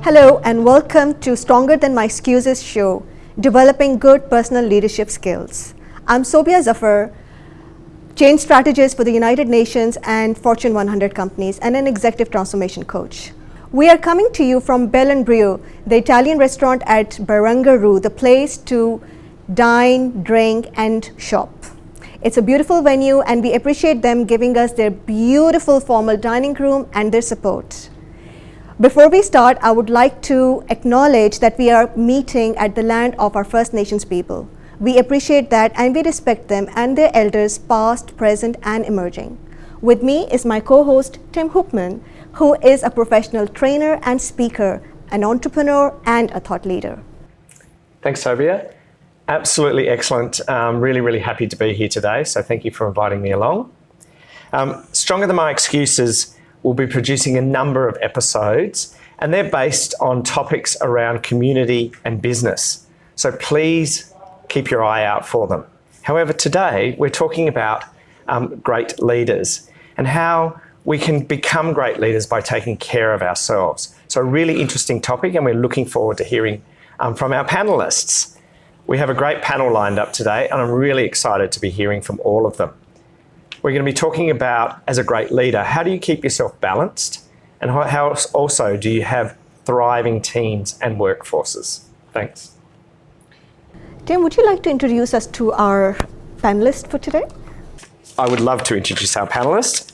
Hello and welcome to Stronger Than My Excuses show, Developing Good Personal Leadership Skills. I'm Sobia Zafar, change strategist for the United Nations and Fortune 100 companies and an executive transformation coach. We are coming to you from Bel and Brio, the Italian restaurant at Barangaroo, the place to dine, drink and shop. It's a beautiful venue and we appreciate them giving us their beautiful formal dining room and their support. Before we start, I would like to acknowledge that we are meeting at the land of our First Nations people. We appreciate that and we respect them and their elders past, present and emerging. With me is my co-host Tim Hoopman, who is a professional trainer and speaker, an entrepreneur and a thought leader. Thanks, Sobia. Absolutely excellent. Really happy to be here today. So thank you for inviting me along. Stronger Than My Excuses will be producing a number of episodes and they're based on topics around community and business. So please keep your eye out for them. However, today we're talking about great leaders and how we can become great leaders by taking care of ourselves. So a really interesting topic and we're looking forward to hearing from our panellists. We have a great panel lined up today and I'm really excited to be hearing from all of them. We're going to be talking about, as a great leader, how do you keep yourself balanced and how also do you have thriving teams and workforces? Thanks. Tim, would you like to introduce us to our panelist for today? I would love to introduce our panelist.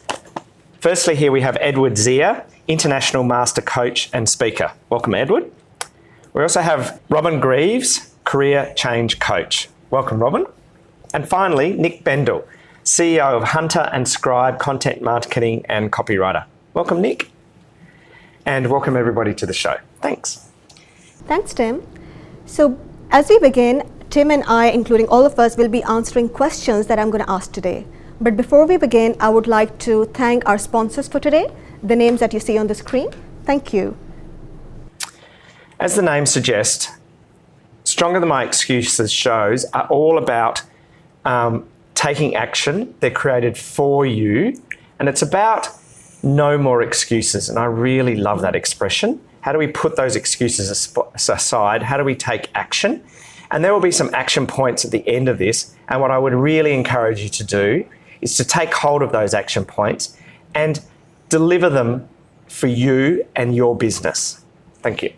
Firstly, here we have Edward Zia, International Master Coach and Speaker. Welcome, Edward. We also have Robin Greaves, Career Change Coach. Welcome, Robin. And finally, Nick Bendel, CEO of Hunter and Scribe Content Marketing and Copywriter. Welcome, Nick. And welcome everybody to the show. Thanks. Thanks, Tim. So as we begin, Tim and I, including all of us, will be answering questions that I'm going to ask today. But before we begin, I would like to thank our sponsors for today, the names that you see on the screen. Thank you. As the name suggests, Stronger Than My Excuses shows are all about taking action. They're created for you and it's about no more excuses. And I really love that expression. How do we put those excuses aside? How do we take action? And there will be some action points at the end of this. And what I would really encourage you to do is to take hold of those action points and deliver them for you and your business. Thank you.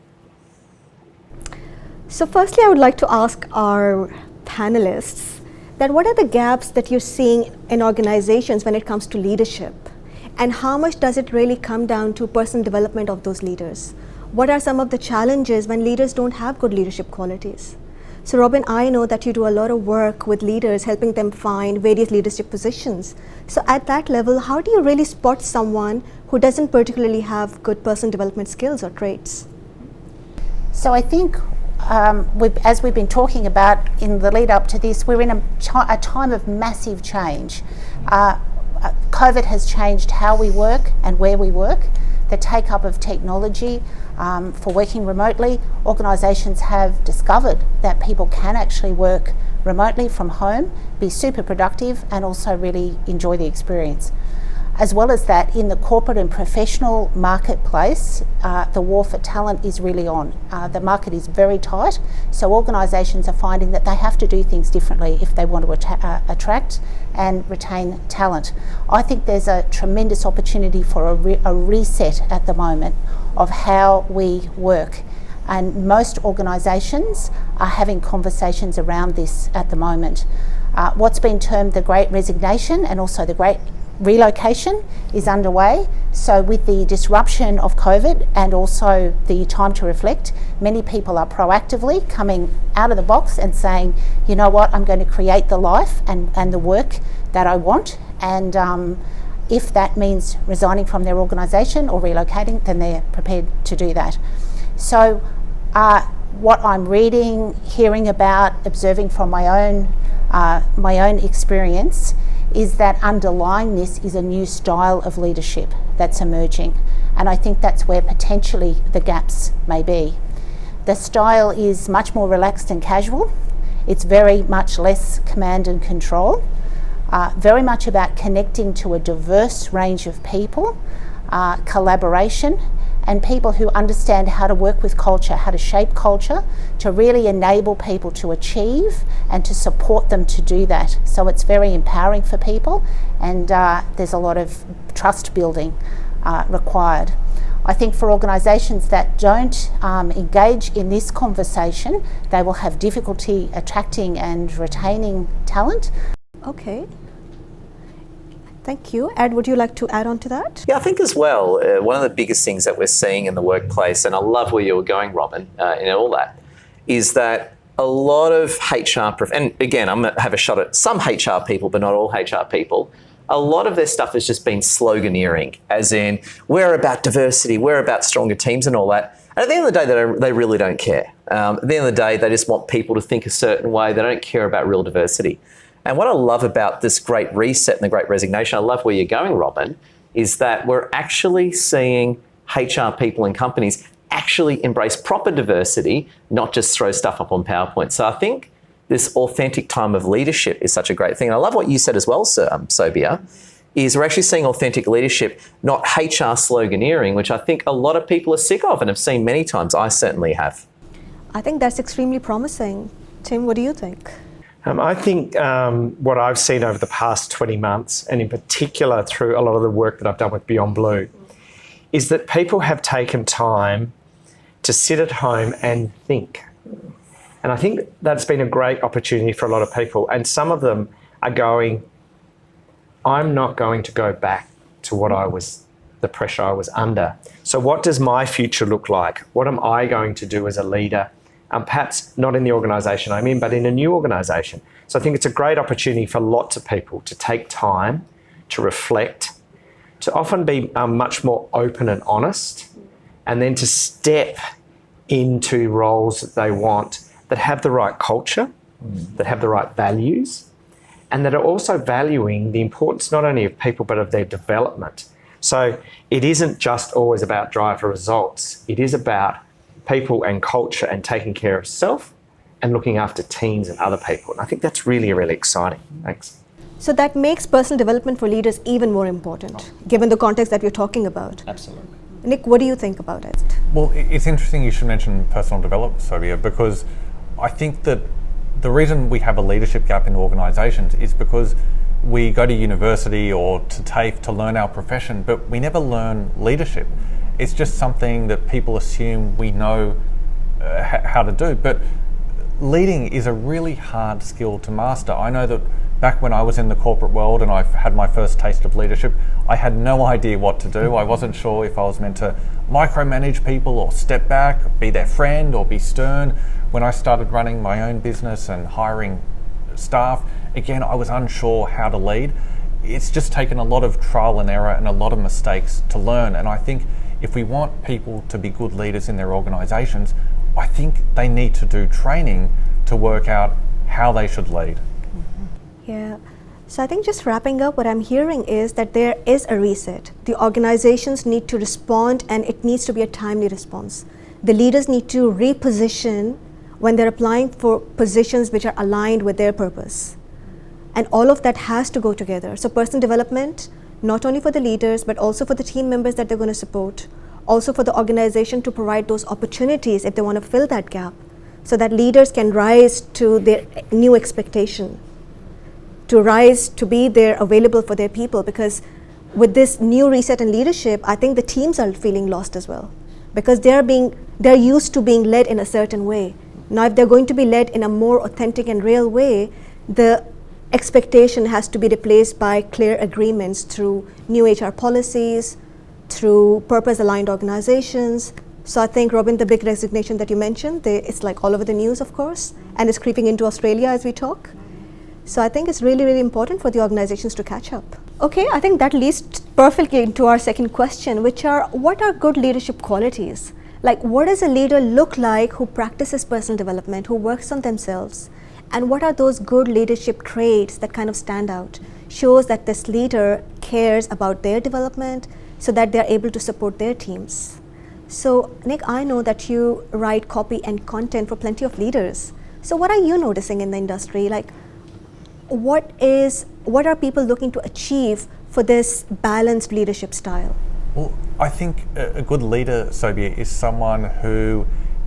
So firstly, I would like to ask our panelists that what are the gaps that you're seeing in organizations when it comes to leadership? And how much does it really come down to personal development of those leaders? What are some of the challenges when leaders don't have good leadership qualities? So Robin, I know that you do a lot of work with leaders, helping them find various leadership positions. So at that level, how do you really spot someone who doesn't particularly have good personal development skills or traits? So I think as we've been talking about in the lead up to this, we're in a time of massive change. COVID has changed how we work and where we work. The take-up of technology for working remotely, organisations have discovered that people can actually work remotely from home, be super productive and also really enjoy the experience. As well as that, in the corporate and professional marketplace, the war for talent is really on. The market is very tight, so organisations are finding that they have to do things differently if they want to attract and retain talent. I think there's a tremendous opportunity for a reset at the moment of how we work. And most organisations are having conversations around this at the moment. What's been termed the Great Resignation and also the Great Relocation is underway. So with the disruption of COVID and also the time to reflect, many people are proactively coming out of the box and saying, you know what, I'm going to create the life and the work that I want. And if that means resigning from their organisation or relocating, then they're prepared to do that. So what I'm reading, hearing about, observing from my own experience is that underlying this is a new style of leadership that's emerging. And I think that's where potentially the gaps may be. The style is much more relaxed and casual. It's very much less command and control, very much about connecting to a diverse range of people, collaboration, and people who understand how to work with culture, how to shape culture, to really enable people to achieve and to support them to do that. So it's very empowering for people, and there's a lot of trust building required. I think for organisations that don't engage in this conversation, they will have difficulty attracting and retaining talent. Okay. Thank you. Ed, would you like to add on to that? Yeah, I think as well, one of the biggest things that we're seeing in the workplace, and I love where you were going, Robin, in all that, is that a lot of HR, and again, I'm going to have a shot at some HR people, but not all HR people, a lot of their stuff has just been sloganeering, as in, we're about diversity, we're about stronger teams and all that. And at the end of the day, they really don't care. At the end of the day, they just want people to think a certain way. They don't care about real diversity. And what I love about this great reset and the great resignation, I love where you're going, Robin, is that we're actually seeing HR people and companies actually embrace proper diversity, not just throw stuff up on PowerPoint. So I think this authentic time of leadership is such a great thing. And I love what you said as well, Sobia, is we're actually seeing authentic leadership, not HR sloganeering, which I think a lot of people are sick of and have seen many times. I certainly have. I think that's extremely promising. Tim, what do you think? I think what I've seen over the past 20 months, and in particular through a lot of the work that I've done with Beyond Blue, is that people have taken time to sit at home and think. And I think that's been a great opportunity for a lot of people. And some of them are going, I'm not going to go back to the pressure I was under. So what does my future look like? What am I going to do as a leader? Perhaps not in the organisation I'm in, but in a new organisation. So I think it's a great opportunity for lots of people to take time, to reflect, to often be much more open and honest, and then to step into roles that they want that have the right culture, that have the right values, and that are also valuing the importance not only of people but of their development. So it isn't just always about drive for results. It is about people and culture and taking care of self and looking after teams and other people. And I think that's really, really exciting. Thanks. So that makes personal development for leaders even more important, given the context that we're talking about. Absolutely. Nick, what do you think about it? Well, it's interesting you should mention personal development, Sobia, because I think that the reason we have a leadership gap in organisations is because we go to university or to TAFE to learn our profession, but we never learn leadership. It's just something that people assume we know how to do. But leading is a really hard skill to master. I know that back when I was in the corporate world and I had my first taste of leadership, I had no idea what to do. I wasn't sure if I was meant to micromanage people or step back, be their friend or be stern. When I started running my own business and hiring staff, again, I was unsure how to lead. It's just taken a lot of trial and error and a lot of mistakes to learn. And I think if we want people to be good leaders in their organisations, I think they need to do training to work out how they should lead. Yeah. So I think just wrapping up, what I'm hearing is that there is a reset. The organizations need to respond, and it needs to be a timely response. The leaders need to reposition when they're applying for positions which are aligned with their purpose. And all of that has to go together. So personal development, not only for the leaders, but also for the team members that they're going to support, also for the organization to provide those opportunities if they want to fill that gap, so that leaders can rise to their new expectation, to rise to be there available for their people. Because with this new reset in leadership, I think the teams are feeling lost as well, because they're used to being led in a certain way. Now, if they're going to be led in a more authentic and real way, the expectation has to be replaced by clear agreements through new HR policies, through purpose-aligned organizations. So I think, Robin, the big resignation that you mentioned, it's like all over the news, of course, and it's creeping into Australia as we talk. So I think it's really, really important for the organizations to catch up. Okay, I think that leads perfectly into our second question, which are, what are good leadership qualities? Like, what does a leader look like who practices personal development, who works on themselves? And what are those good leadership traits that kind of stand out, shows that this leader cares about their development so that they're able to support their teams? So, Nick, I know that you write copy and content for plenty of leaders. So what are you noticing in the industry? Like, what are people looking to achieve for this balanced leadership style? Well, I think a good leader, Sobia, is someone who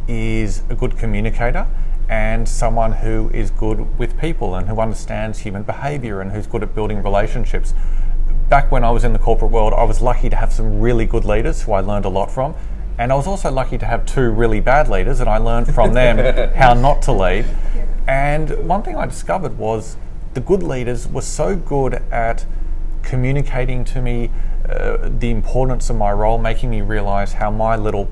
is a good communicator and someone who is good with people and who understands human behaviour and who's good at building relationships. Back when I was in the corporate world, I was lucky to have some really good leaders who I learned a lot from. And I was also lucky to have 2 really bad leaders, and I learned from them how not to lead. And one thing I discovered was the good leaders were so good at communicating to me the importance of my role, making me realise how my little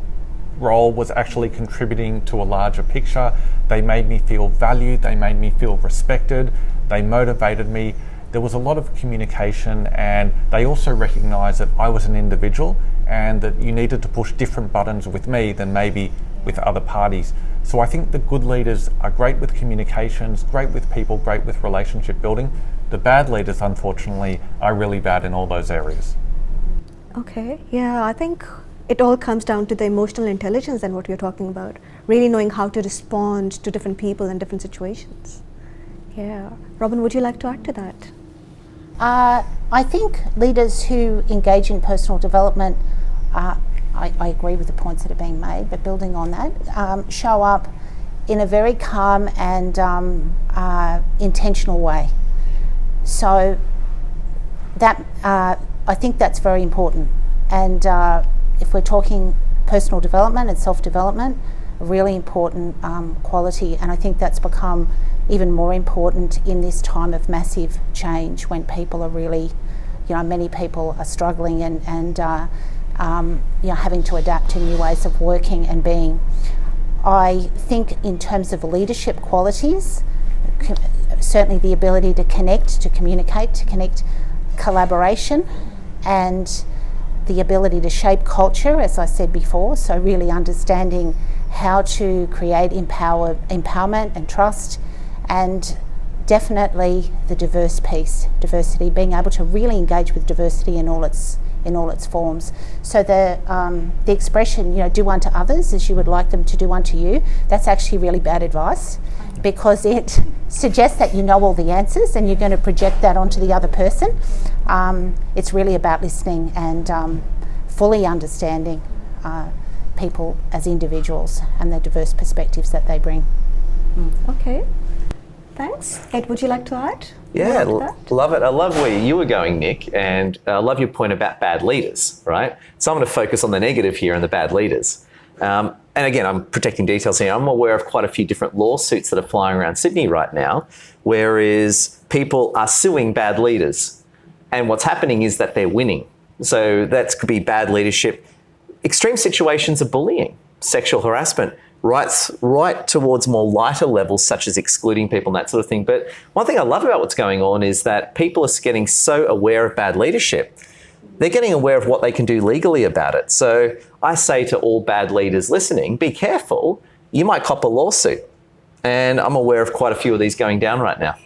role was actually contributing to a larger picture. They made me feel valued, they made me feel respected, they motivated me. There was a lot of communication, and they also recognised that I was an individual and that you needed to push different buttons with me than maybe with other parties. So I think the good leaders are great with communications, great with people, great with relationship building. The bad leaders, unfortunately, are really bad in all those areas. Okay, yeah, I think it all comes down to the emotional intelligence and what you're talking about, really knowing how to respond to different people and different situations. Yeah. Robin, would you like to add to that? I think leaders who engage in personal development, I agree with the points that are being made, but building on that, show up in a very calm and intentional way. So that I think that's very important. And if we're talking personal development and self-development, a really important quality, and I think that's become even more important in this time of massive change when people are really, many people are struggling and having to adapt to new ways of working and being. I think in terms of leadership qualities, certainly the ability to connect, to communicate, to connect, collaboration, and the ability to shape culture, as I said before, so really understanding how to create empowerment and trust, and definitely the diverse piece, diversity, being able to really engage with diversity in all its forms. So the expression, do unto others as you would like them to do unto you, that's actually really bad advice, because it suggests that you know all the answers and you're going to project that onto the other person. It's really about listening and fully understanding people as individuals and the diverse perspectives that they bring. Okay. Thanks. Ed, would you like to add? Yeah, love it. I love where you were going, Nick, and I love your point about bad leaders, right? So I'm going to focus on the negative here and the bad leaders. And again, I'm protecting details here. I'm aware of quite a few different lawsuits that are flying around Sydney right now, whereas people are suing bad leaders. And what's happening is that they're winning. So that could be bad leadership, extreme situations of bullying, sexual harassment, right towards more lighter levels such as excluding people and that sort of thing. But one thing I love about what's going on is that people are getting so aware of bad leadership, they're getting aware of what they can do legally about it. So I say to all bad leaders listening, be careful, you might cop a lawsuit. And I'm aware of quite a few of these going down right now.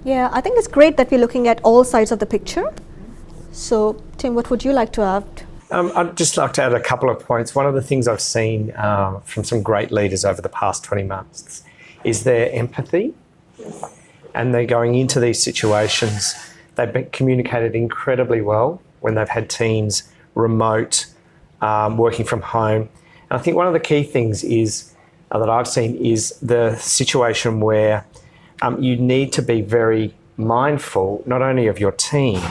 Yeah, I think it's great that we're looking at all sides of the picture. So, Tim, what would you like to add? I'd just like to add a couple of points. One of the things I've seen from some great leaders over the past 20 months is their empathy. And they're going into these situations. They've been communicated incredibly well when they've had teams remote, working from home. And I think one of the key things is that I've seen is the situation where you need to be very mindful, not only of your team,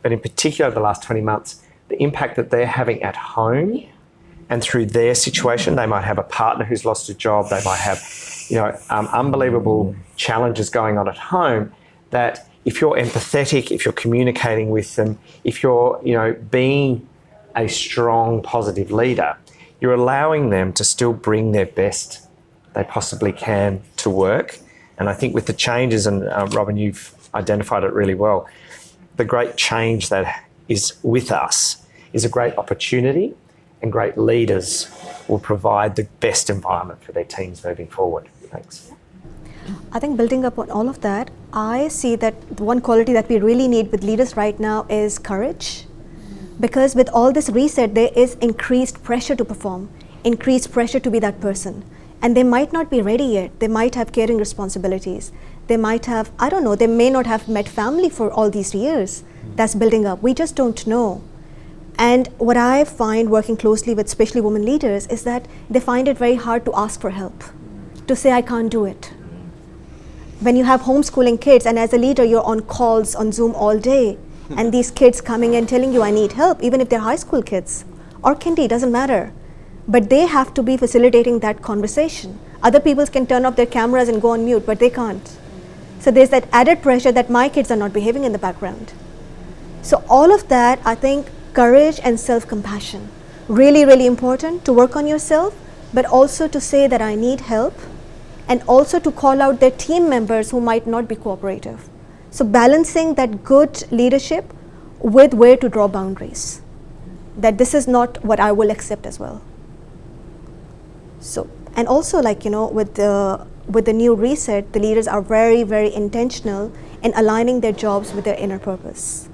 but in particular the last 20 months, the impact that they're having at home and through their situation. They might have a partner who's lost a job. They might have, unbelievable challenges going on at home, that if you're empathetic, if you're communicating with them, if you're, being a strong, positive leader, you're allowing them to still bring their best they possibly can to work. And I think with the changes, and Robin, you've identified it really well, the great change that is with us is a great opportunity, and great leaders will provide the best environment for their teams moving forward. Thanks. I think building up on all of that, I see that the one quality that we really need with leaders right now is courage. Because with all this reset, there is increased pressure to perform, increased pressure to be that person. And they might not be ready yet. They might have caring responsibilities. They might have, they may not have met family for all these years. that's building up. We just don't know. And what I find working closely with especially women leaders is that they find it very hard to ask for help, to say, I can't do it. When you have homeschooling kids, and as a leader, you're on calls on Zoom all day, and these kids coming and telling you, I need help, even if they're high school kids or kindy, doesn't matter. But they have to be facilitating that conversation. Other people can turn off their cameras and go on mute, but they can't. So there's that added pressure that my kids are not behaving in the background. So all of that, I think, courage and self-compassion, really, really important to work on yourself, but also to say that I need help, and also to call out their team members who might not be cooperative. So balancing that good leadership with where to draw boundaries, that this is not what I will accept as well. So, and also, like, with the new reset, the leaders are very, very intentional in aligning their jobs with their inner purpose.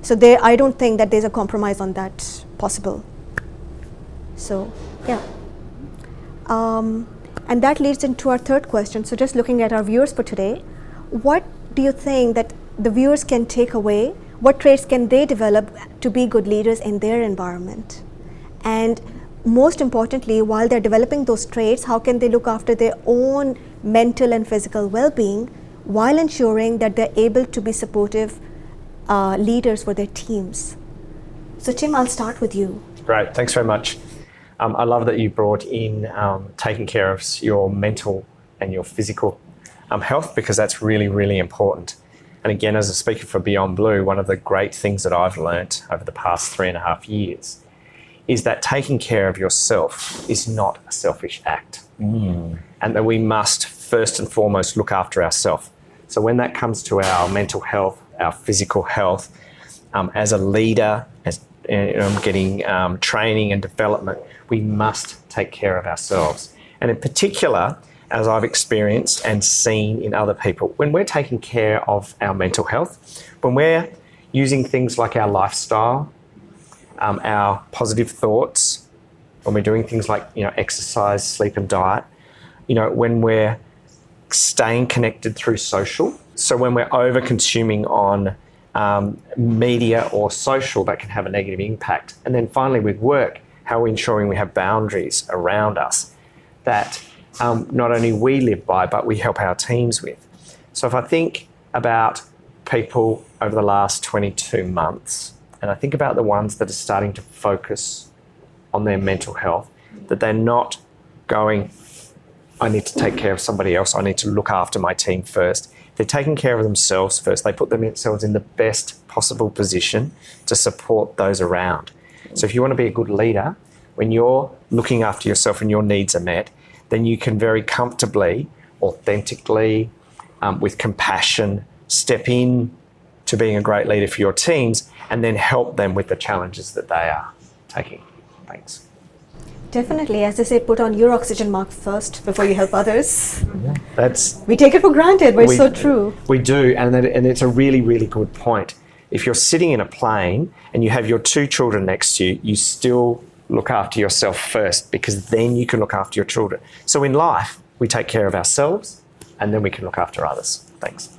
So I don't think that there's a compromise on that possible. So, yeah. And that leads into our third question. So just looking at our viewers for today, what do you think that the viewers can take away? What traits can they develop to be good leaders in their environment? And most importantly, while they're developing those traits, how can they look after their own mental and physical well-being while ensuring that they're able to be supportive leaders for their teams? So Tim, I'll start with you. Great, thanks very much. I love that you brought in taking care of your mental and your physical health, because that's really, really important. And again, as a speaker for Beyond Blue, one of the great things that I've learnt over the past 3.5 years is that taking care of yourself is not a selfish act. And that we must first and foremost look after ourselves. So when that comes to our mental health, our physical health, as a leader, as getting training and development, we must take care of ourselves. And in particular, as I've experienced and seen in other people, when we're taking care of our mental health, when we're using things like our lifestyle, our positive thoughts, when we're doing things like exercise, sleep and diet, when we're staying connected through social, so when we're over consuming on media or social, that can have a negative impact. And then finally with work, how are we ensuring we have boundaries around us that not only we live by, but we help our teams with. So if I think about people over the last 22 months, and I think about the ones that are starting to focus on their mental health, that they're not going, I need to take care of somebody else, I need to look after my team first. They're taking care of themselves first. They put themselves in the best possible position to support those around. So if you want to be a good leader, when you're looking after yourself and your needs are met, then you can very comfortably, authentically, with compassion, step in to being a great leader for your teams and then help them with the challenges that they are taking. Thanks. Definitely, as they say, put on your oxygen mask first before you help others. We take it for granted, but it's so true. We do, and it's a really, really good point. If you're sitting in a plane and you have your 2 children next to you, you still look after yourself first, because then you can look after your children. So in life, we take care of ourselves and then we can look after others. Thanks.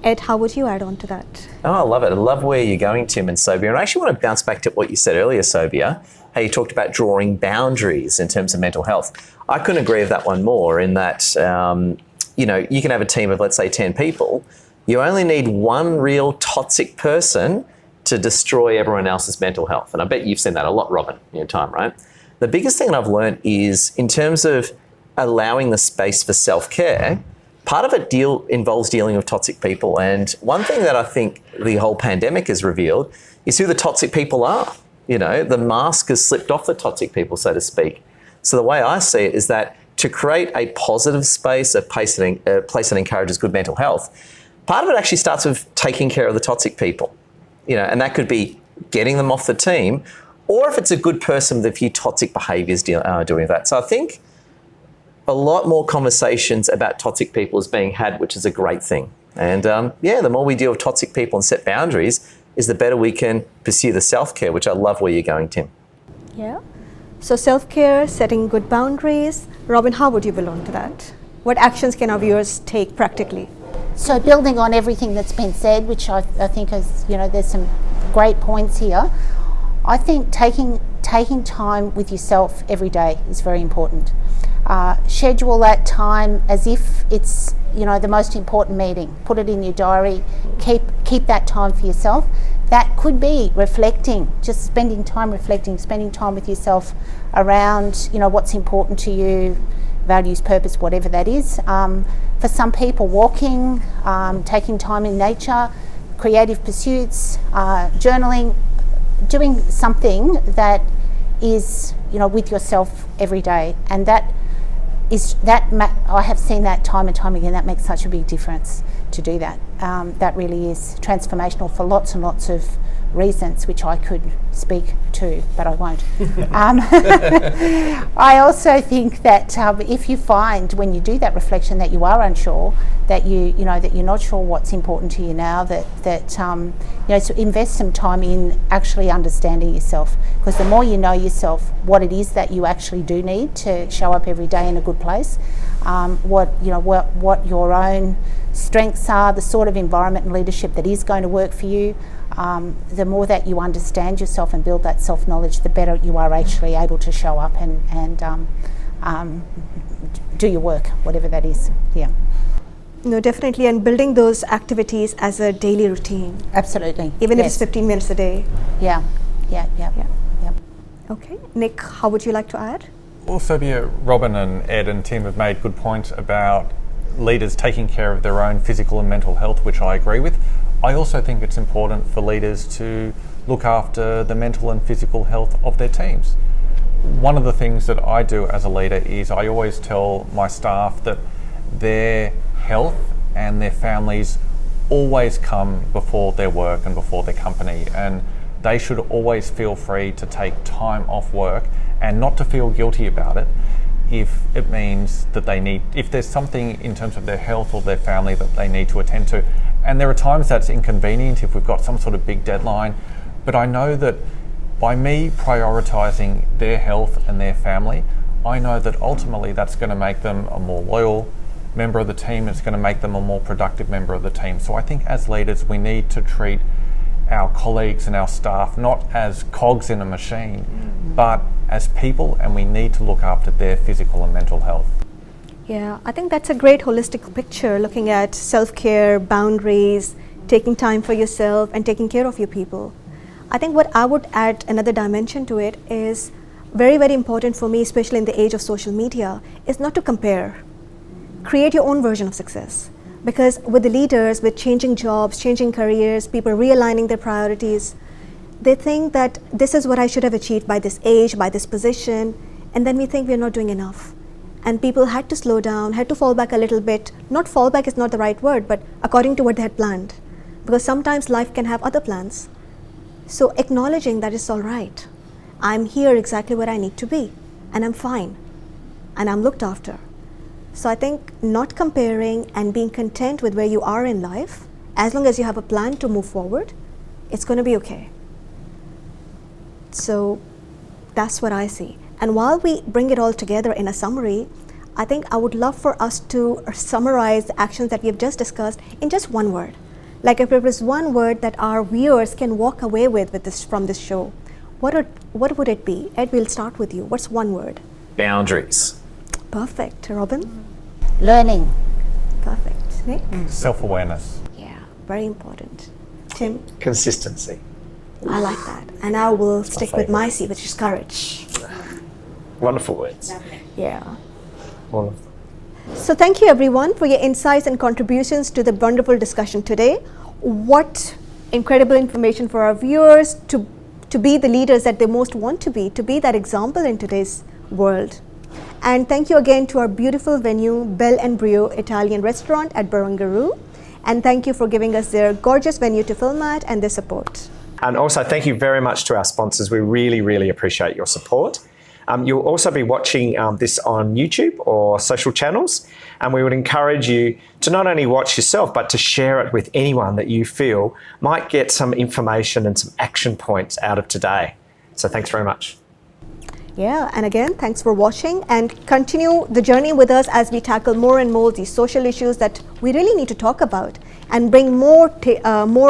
Ed, how would you add on to that? Oh, I love it. I love where you're going, Tim and Sobia. And I actually want to bounce back to what you said earlier, Sobia, how you talked about drawing boundaries in terms of mental health. I couldn't agree with that one more, in that, you can have a team of, let's say, 10 people. You only need one real toxic person to destroy everyone else's mental health. And I bet you've seen that a lot, Robin, in your time, right? The biggest thing that I've learned is, in terms of allowing the space for self-care, part of it involves dealing with toxic people. And one thing that I think the whole pandemic has revealed is who the toxic people are. The mask has slipped off the toxic people, so to speak. So the way I see it is that to create a positive space, a place that encourages good mental health, part of it actually starts with taking care of the toxic people. And that could be getting them off the team, or if it's a good person with a few toxic behaviours doing that. So I think a lot more conversations about toxic people is being had, which is a great thing. And the more we deal with toxic people and set boundaries, is the better we can pursue the self-care, which I love where you're going, Tim. Yeah. So self-care, setting good boundaries. Robin, how would you belong to that? What actions can our viewers take practically? So building on everything that's been said, which I think is, there's some great points here. I think taking time with yourself every day is very important. Schedule that time as if it's the most important meeting. Put it in your diary. Keep that time for yourself. That could be reflecting, just spending time reflecting, spending time with yourself around what's important to you, values, purpose, whatever that is. For some people, walking, taking time in nature, creative pursuits, journaling, doing something that is with yourself every day, and I have seen that time and time again. That makes such a big difference to do that. That really is transformational for lots and lots of reasons, which I could speak to, but I won't. I also think that if you find when you do that reflection that you are unsure, that that you're not sure what's important to you now, so invest some time in actually understanding yourself, because the more you know yourself, what it is that you actually do need to show up every day in a good place, what your own strengths are, the sort of environment and leadership that is going to work for you. The more that you understand yourself and build that self-knowledge, the better you are actually able to show up and do your work, whatever that is. Yeah. No, definitely, and building those activities as a daily routine. Absolutely. Even if it's 15 minutes a day. Yeah. Okay. Nick, how would you like to add? Well, Sophia, Robin and Ed and Tim have made good points about leaders taking care of their own physical and mental health, which I agree with. I also think it's important for leaders to look after the mental and physical health of their teams. One of the things that I do as a leader is I always tell my staff that their health and their families always come before their work and before their company, and they should always feel free to take time off work and not to feel guilty about it if it means that if there's something in terms of their health or their family that they need to attend to. And there are times that's inconvenient if we've got some sort of big deadline, but I know that by me prioritising their health and their family, I know that ultimately that's going to make them a more loyal member of the team. It's going to make them a more productive member of the team. So I think as leaders we need to treat our colleagues and our staff not as cogs in a machine, but as people, and we need to look after their physical and mental health. Yeah, I think that's a great holistic picture, looking at self-care, boundaries, taking time for yourself and taking care of your people. I think what I would add another dimension to it is very, very important for me, especially in the age of social media, is not to compare. Create your own version of success. Because with the leaders, with changing jobs, changing careers, people realigning their priorities, they think that this is what I should have achieved by this age, by this position, and then we think we're not doing enough. And people had to slow down, had to fall back a little bit. Not fall back is not the right word, but according to what they had planned. Because sometimes life can have other plans. So acknowledging that it's all right. I'm here exactly where I need to be, and I'm fine, and I'm looked after. So I think not comparing and being content with where you are in life, as long as you have a plan to move forward, it's going to be okay. So that's what I see. And while we bring it all together in a summary, I think I would love for us to summarize the actions that we have just discussed in just one word. Like if it was one word that our viewers can walk away with this from this show, what would it be? Ed, we'll start with you. What's one word? Boundaries. Perfect. Robin? Learning. Perfect. Nick? Self-awareness. Yeah, very important. Tim? Consistency. I like that. And I will stick with my C, which is courage. Wonderful words. Yeah. Wonderful. So thank you everyone for your insights and contributions to the wonderful discussion today. What incredible information for our viewers to be the leaders that they most want to be that example in today's world. And thank you again to our beautiful venue, Bel and Brio Italian Restaurant at Barangaroo. And thank you for giving us their gorgeous venue to film at and their support. And also thank you very much to our sponsors. We really, really appreciate your support. You'll also be watching this on YouTube or social channels, and we would encourage you to not only watch yourself, but to share it with anyone that you feel might get some information and some action points out of today. So thanks very much. Yeah, and again, thanks for watching, and continue the journey with us as we tackle more and more these social issues that we really need to talk about and bring more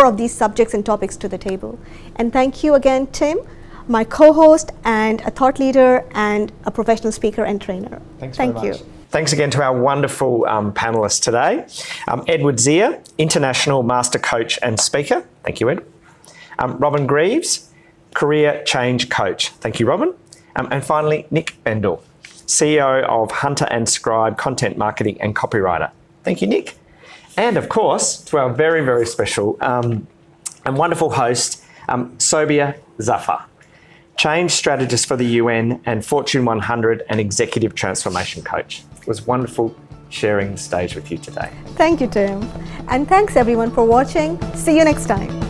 of these subjects and topics to the table. And thank you again, Tim, my co-host and a thought leader and a professional speaker and trainer. Thanks very much. Thank you. Thanks again to our wonderful panellists today. Edward Zier, International Master Coach and Speaker. Thank you, Ed. Robin Greaves, Career Change Coach. Thank you, Robin. And finally, Nick Bendel, CEO of Hunter and Scribe Content Marketing and Copywriter. Thank you, Nick. And of course, to our very, very special and wonderful host, Sobia Zafar, Change Strategist for the UN and Fortune 100 and Executive Transformation Coach. It was wonderful sharing the stage with you today. Thank you, Tim. And thanks everyone for watching. See you next time.